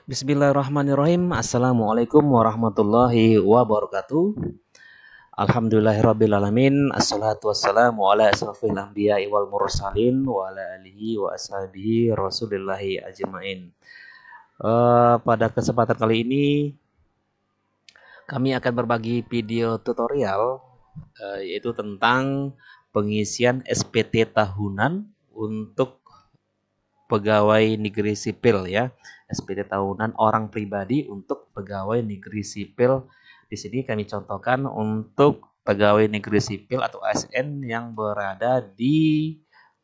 Bismillahirrahmanirrahim. Assalamualaikum warahmatullahi wabarakatuh. Alhamdulillahirrabbilalamin. Assalatu wassalamu ala asrafil anbiya'i wal mursalin wa ala alihi wa ashabihi rasulillahi ajma'in. Pada kesempatan kali ini kami akan berbagi video tutorial yaitu tentang pengisian SPT tahunan untuk pegawai negeri sipil ya. SPT tahunan orang pribadi untuk pegawai negeri sipil. Di sini kami contohkan untuk pegawai negeri sipil atau ASN yang berada di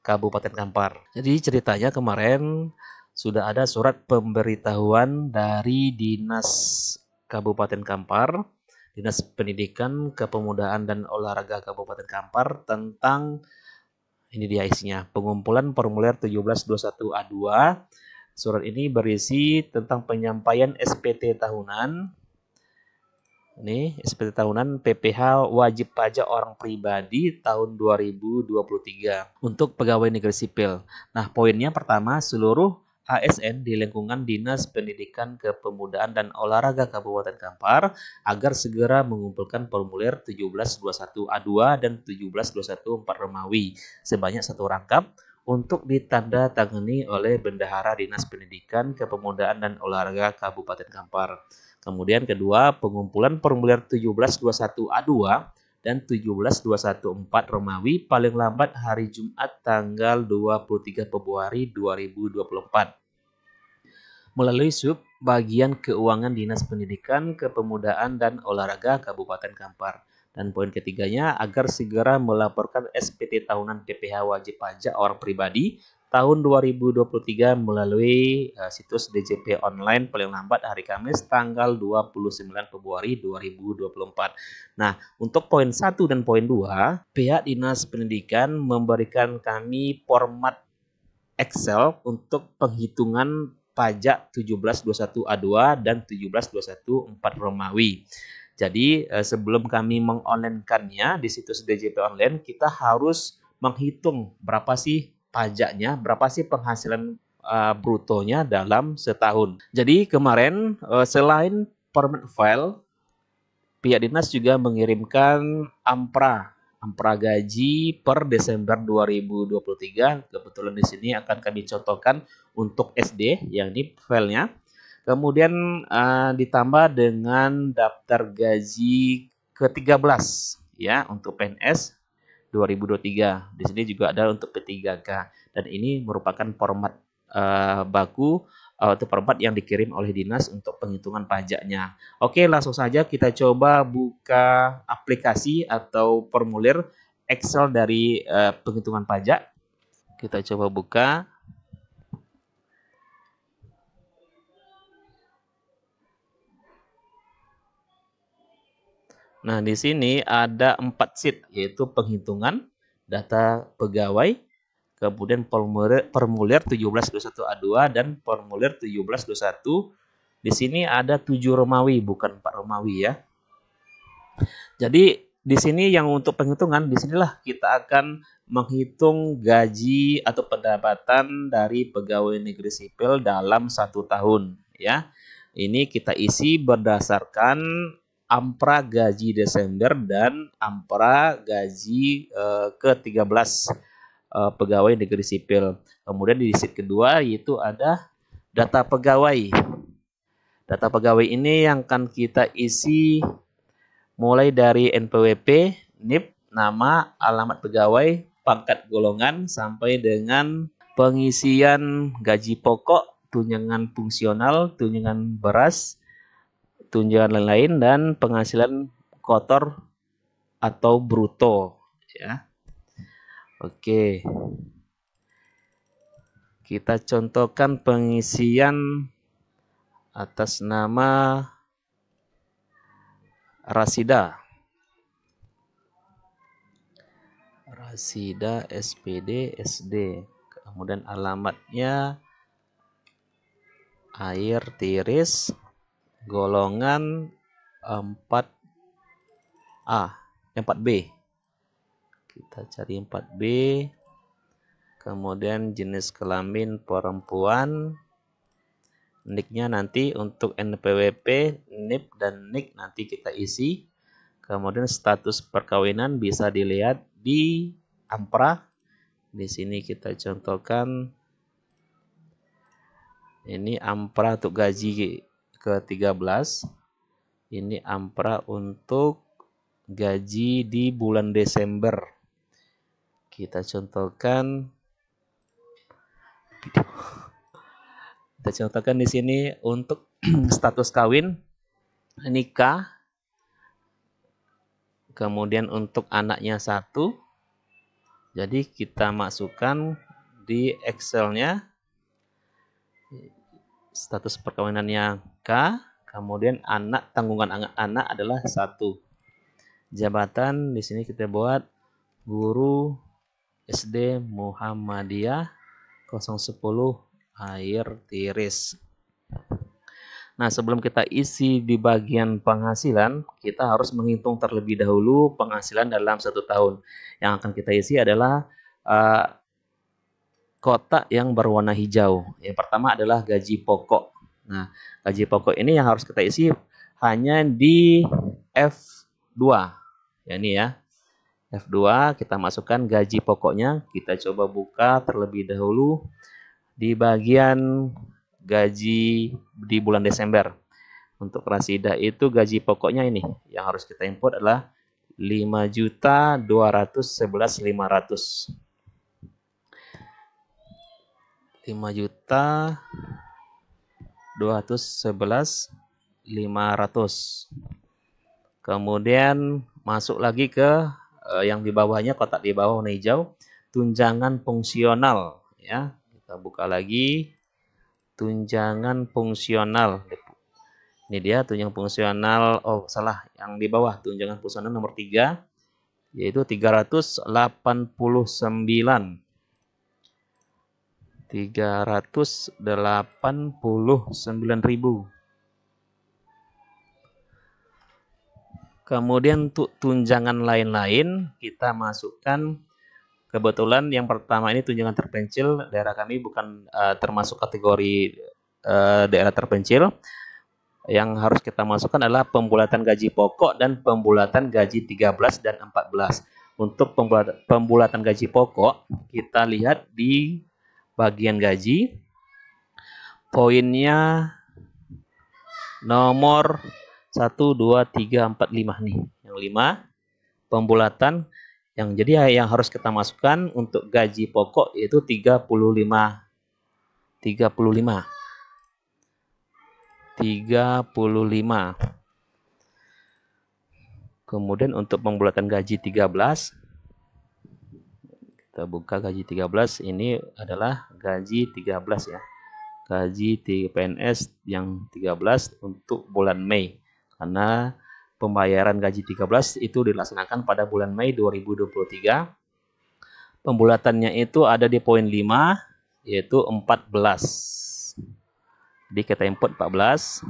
Kabupaten Kampar. Jadi ceritanya kemarin sudah ada surat pemberitahuan dari Dinas Kabupaten Kampar, Dinas Pendidikan, Kepemudaan dan Olahraga Kabupaten Kampar tentang ini dia isinya, pengumpulan formulir 1721A2. Surat ini berisi tentang penyampaian SPT tahunan. Ini SPT tahunan PPh wajib pajak orang pribadi tahun 2023 untuk pegawai negeri sipil. Nah, poinnya pertama, seluruh ASN di lingkungan Dinas Pendidikan Kepemudaan dan Olahraga Kabupaten Kampar agar segera mengumpulkan formulir 1721A2 dan 1721 4 Romawi sebanyak 1 rangkap untuk ditanda tangani oleh Bendahara Dinas Pendidikan Kepemudaan dan Olahraga Kabupaten Kampar. Kemudian kedua, pengumpulan formulir 1721A2 dan 1721/4 Romawi paling lambat hari Jumat tanggal 23 Februari 2024 melalui sub bagian keuangan Dinas Pendidikan, Kepemudaan dan Olahraga Kabupaten Kampar. Dan poin ketiganya agar segera melaporkan SPT tahunan PPh wajib pajak orang pribadi tahun 2023 melalui situs DJP online paling lambat hari Kamis tanggal 29 Februari 2024. Nah, untuk poin 1 dan poin 2, pihak Dinas Pendidikan memberikan kami format Excel untuk penghitungan pajak 1721A2 dan 1721/4 Romawi. Jadi sebelum kami mengonlinekannya di situs DJP online, kita harus menghitung berapa sih pajaknya, berapa sih penghasilan brutonya dalam setahun. Jadi kemarin selain format file, pihak dinas juga mengirimkan ampra gaji per Desember 2023. Kebetulan di sini akan kami contohkan untuk SD, yang ini filenya. Kemudian ditambah dengan daftar gaji ke-13 ya untuk PNS 2023. Di sini juga ada untuk P3K dan ini merupakan format baku atau format yang dikirim oleh dinas untuk penghitungan pajaknya. Oke, langsung saja kita coba buka aplikasi atau formulir Excel dari penghitungan pajak. Kita coba buka. Nah, di sini ada 4 sheet, yaitu penghitungan, data pegawai, kemudian formulir 1721A2 dan formulir 1721. Di sini ada 7 Romawi, bukan 4 Romawi ya. Jadi di sini yang untuk penghitungan, disinilah kita akan menghitung gaji atau pendapatan dari pegawai negeri sipil dalam 1 tahun ya. Ini kita isi berdasarkan ampra gaji Desember dan ampra gaji ke-13 pegawai negeri sipil. Kemudian di sheet kedua yaitu ada data pegawai. Data pegawai ini yang akan kita isi mulai dari NPWP, NIP, nama, alamat pegawai, pangkat golongan, sampai dengan pengisian gaji pokok, tunjangan fungsional, tunjangan beras, tunjangan lain-lain, dan penghasilan kotor atau bruto ya. Oke, kita contohkan pengisian atas nama Rasida SPD SD, kemudian alamatnya air tiris, golongan 4B. Kita cari 4B. Kemudian jenis kelamin perempuan, NIK-nya nanti untuk NPWP, NIP, dan NIK nanti kita isi. Kemudian status perkawinan bisa dilihat di AMPRA. Di sini kita contohkan ini AMPRA untuk gaji ke-13. Ini AMPRA untuk gaji di bulan Desember. Kita contohkan di sini untuk status kawin nikah. Kemudian untuk anaknya 1. Jadi kita masukkan di Excel-nya status perkawinannya K, kemudian tanggungan anak adalah 1. Jabatan di sini kita buat guru SD Muhammadiyah 010 Air Tiris. Nah, sebelum kita isi di bagian penghasilan, kita harus menghitung terlebih dahulu penghasilan dalam 1 tahun. Yang akan kita isi adalah kotak yang berwarna hijau. Yang pertama adalah gaji pokok. Nah, gaji pokok ini yang harus kita isi hanya di F2. Ya, ini ya. F2 kita masukkan gaji pokoknya. Kita coba buka terlebih dahulu di bagian gaji di bulan Desember. Untuk Rasidah itu gaji pokoknya ini yang harus kita input adalah 5.211.500. 5.211.500. Kemudian masuk lagi ke yang di bawahnya, kotak di bawah warna hijau, tunjangan fungsional ya. Kita buka lagi tunjangan fungsional. Ini dia tunjangan fungsional. Oh, salah, yang di bawah tunjangan fungsional nomor 3 yaitu 389.000. Kemudian untuk tunjangan lain-lain kita masukkan, kebetulan yang pertama ini tunjangan terpencil, daerah kami bukan termasuk kategori daerah terpencil. Yang harus kita masukkan adalah pembulatan gaji pokok dan pembulatan gaji 13 dan 14. Untuk pembulatan gaji pokok, kita lihat di bagian gaji, poinnya nomor 1, 2, 3, 4, 5 nih. Yang 5, pembulatan. Yang jadi yang harus kita masukkan untuk gaji pokok yaitu 35. Kemudian untuk pembulatan gaji 13, kita buka gaji 13, ini adalah gaji 13 ya. Gaji PNS yang 13 untuk bulan Mei. Karena pembayaran gaji 13 itu dilaksanakan pada bulan Mei 2023. Pembulatannya itu ada di poin 5 yaitu 14. Jadi kita input 14.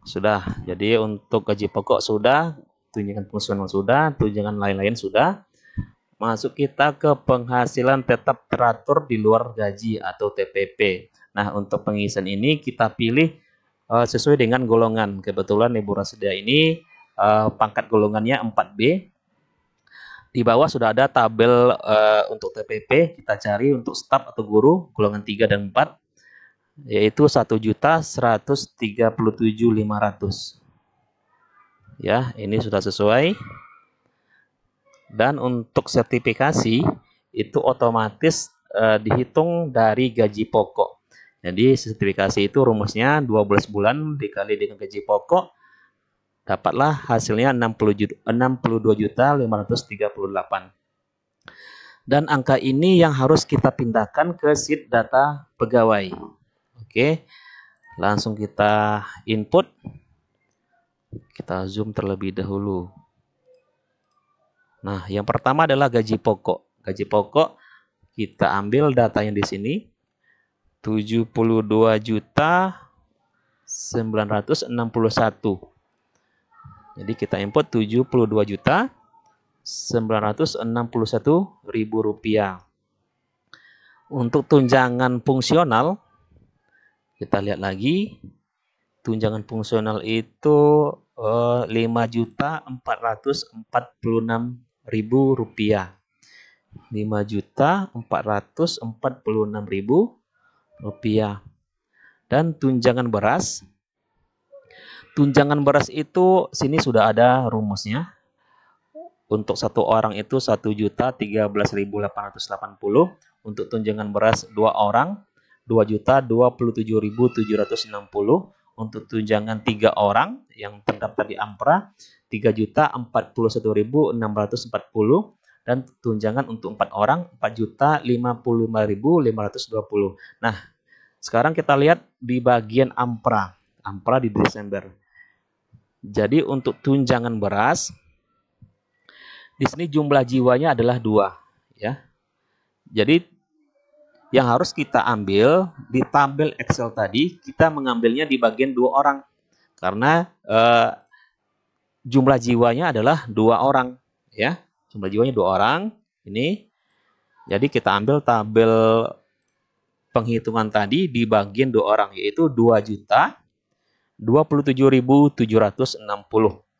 Sudah. Jadi untuk gaji pokok sudah, tunjangan fungsional sudah, tunjangan lain-lain sudah. Masuk kita ke penghasilan tetap teratur di luar gaji atau TPP. Nah, untuk pengisian ini kita pilih sesuai dengan golongan. Kebetulan Ibu Rasidah ini pangkat golongannya 4B. Di bawah sudah ada tabel untuk TPP. Kita cari untuk staf atau guru golongan 3 dan 4 yaitu 1.137.500. Ya, ini sudah sesuai. Dan untuk sertifikasi itu otomatis dihitung dari gaji pokok. Jadi sertifikasi itu rumusnya 12 bulan dikali dengan gaji pokok, dapatlah hasilnya 62.538. Dan angka ini yang harus kita pindahkan ke sheet data pegawai. Oke, langsung kita input. Kita zoom terlebih dahulu. Nah, yang pertama adalah gaji pokok. Gaji pokok kita ambil datanya di sini. 72.961. Jadi kita input 72.961.000 rupiah. Untuk tunjangan fungsional, kita lihat lagi. Tunjangan fungsional itu 5.446.000 rupiah. 5.446.000 rupiah. Dan tunjangan beras. Tunjangan beras itu sini sudah ada rumusnya. Untuk satu orang itu 1.013.880. Untuk tunjangan beras 2 orang 2.027.760. Untuk tunjangan 3 orang yang terdaftar di Ampra 3.041.640. Dan tunjangan untuk 4 orang 4.055.520. Nah, sekarang kita lihat di bagian Ampra di Desember. Jadi untuk tunjangan beras di sini jumlah jiwanya adalah 2, ya. Jadi yang harus kita ambil di tabel Excel tadi, kita mengambilnya di bagian 2 orang. Karena jumlah jiwanya adalah 2 orang, ya. Jumlah jiwanya 2 orang. Ini. Jadi kita ambil tabel penghitungan tadi di bagian 2 orang, yaitu 2.027.760.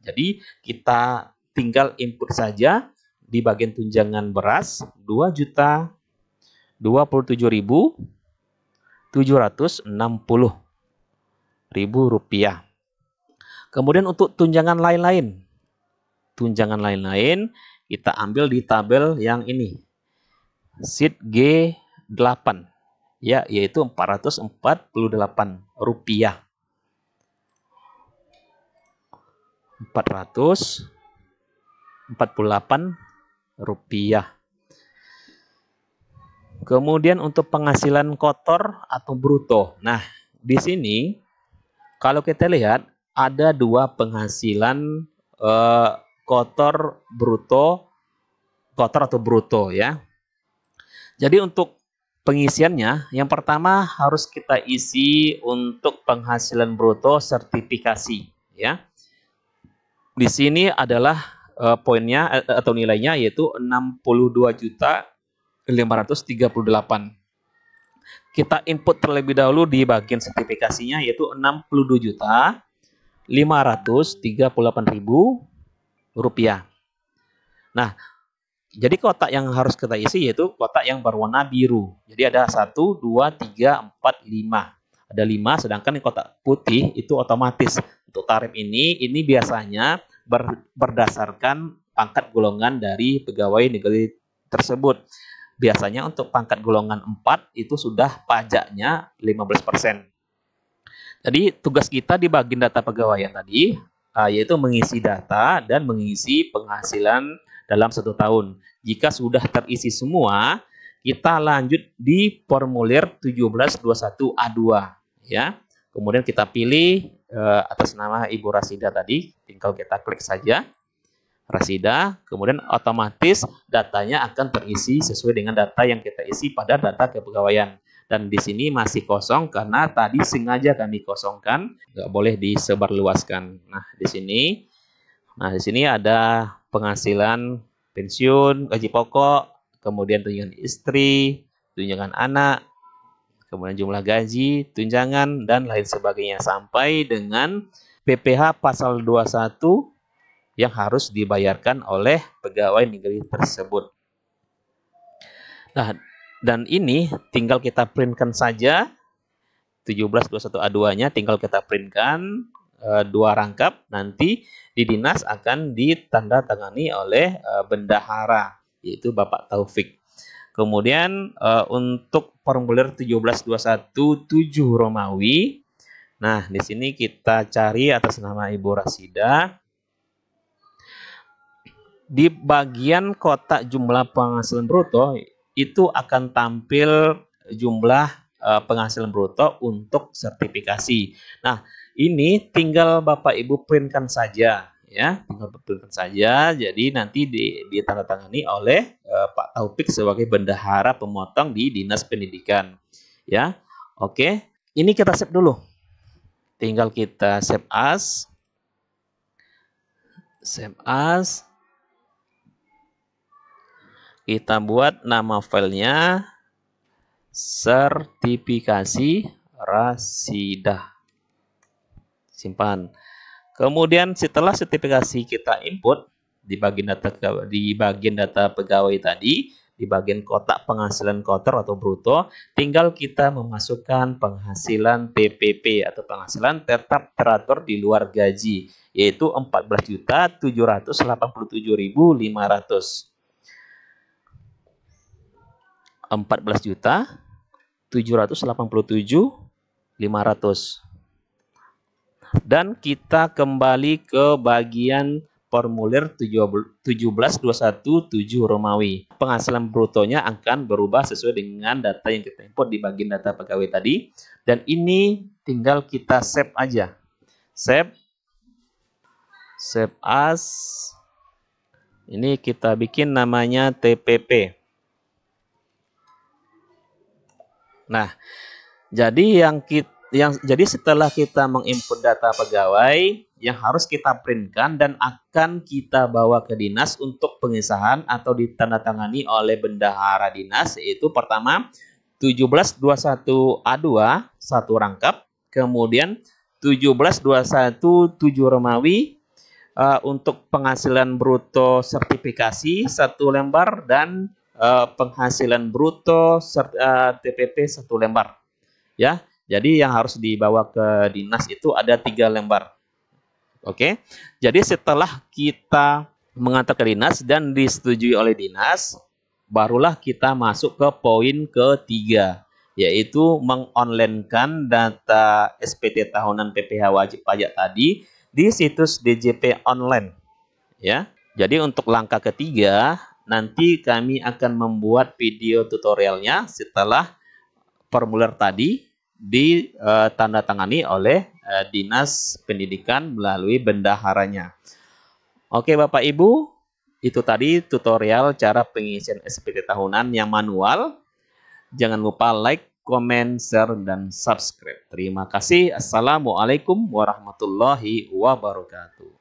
Jadi kita tinggal input saja di bagian tunjangan beras 2.027.760 rupiah. Kemudian untuk tunjangan lain-lain. Tunjangan lain-lain kita ambil di tabel yang ini. Sheet G8. Ya, yaitu 448 rupiah. 448 rupiah. Kemudian untuk penghasilan kotor atau bruto. Nah, di sini kalau kita lihat ada 2 penghasilan kotor atau bruto, ya. Jadi untuk pengisiannya, yang pertama harus kita isi untuk penghasilan bruto sertifikasi, ya. Di sini adalah poinnya atau nilainya yaitu 62.538. Kita input terlebih dahulu di bagian sertifikasinya yaitu 62.538.000 rupiah. Nah, jadi kotak yang harus kita isi yaitu kotak yang berwarna biru. Jadi ada 1, 2, 3, 4, 5. Ada 5, sedangkan yang kotak putih itu otomatis. Untuk tarif ini biasanya berdasarkan pangkat golongan dari pegawai negeri tersebut. Biasanya untuk pangkat golongan 4 itu sudah pajaknya 15%. Jadi tugas kita di bagian data pegawaian tadi yaitu mengisi data dan mengisi penghasilan dalam 1 tahun. Jika sudah terisi semua, kita lanjut di formulir 1721A2, ya. Kemudian kita pilih atas nama Ibu Rasida tadi, tinggal kita klik saja Rasida, kemudian otomatis datanya akan terisi sesuai dengan data yang kita isi pada data kepegawaian. Dan di sini masih kosong karena tadi sengaja kami kosongkan, nggak boleh disebarluaskan. Nah, di sini ada penghasilan pensiun, gaji pokok, kemudian tunjangan istri, tunjangan anak, kemudian jumlah gaji, tunjangan, dan lain sebagainya. Sampai dengan PPh pasal 21 yang harus dibayarkan oleh pegawai negeri tersebut. Nah, dan ini tinggal kita printkan saja 1721A2-nya tinggal kita printkan 2 rangkap, nanti di dinas akan ditandatangani oleh bendahara yaitu Bapak Taufik. Kemudian untuk formulir 1721-7 Romawi, nah di sini kita cari atas nama Ibu Rasida. Di bagian kotak jumlah penghasilan bruto itu akan tampil jumlah penghasilan bruto untuk sertifikasi. Nah, ini tinggal Bapak Ibu printkan saja, ya, tinggal printkan saja. Jadi nanti ditandatangani oleh Pak Taufik sebagai bendahara pemotong di Dinas Pendidikan, ya. Oke, ini kita save dulu. Tinggal kita save as. Save as. Kita buat nama filenya sertifikasi rasidah. Simpan. Kemudian setelah sertifikasi kita input di bagian data pegawai tadi, di bagian kotak penghasilan kotor atau bruto, tinggal kita memasukkan penghasilan TPP atau penghasilan tetap teratur di luar gaji, yaitu 14.787.500. 14.787.500. Dan kita kembali ke bagian formulir 17217 Romawi. Penghasilan brutonya akan berubah sesuai dengan data yang kita input di bagian data pegawai tadi. Dan ini tinggal kita save aja. Save as. Ini kita bikin namanya TPP. Nah, jadi jadi setelah kita menginput data pegawai, yang harus kita printkan dan akan kita bawa ke dinas untuk pengesahan atau ditandatangani oleh bendahara dinas, yaitu pertama 1721A2 satu rangkap, kemudian 17217 Romawi untuk penghasilan bruto sertifikasi satu lembar dan penghasilan bruto TPP satu lembar, ya. Jadi yang harus dibawa ke dinas itu ada 3 lembar. Oke. Jadi setelah kita mengantar ke dinas dan disetujui oleh dinas, barulah kita masuk ke poin ketiga, yaitu mengonlinekan data SPT tahunan PPh wajib pajak tadi di situs DJP online, ya. Jadi untuk langkah ketiga, nanti kami akan membuat video tutorialnya setelah formulir tadi ditandatangani oleh Dinas Pendidikan melalui bendaharanya. Oke Bapak Ibu, itu tadi tutorial cara pengisian SPT tahunan yang manual. Jangan lupa like, comment, share, dan subscribe. Terima kasih. Assalamualaikum warahmatullahi wabarakatuh.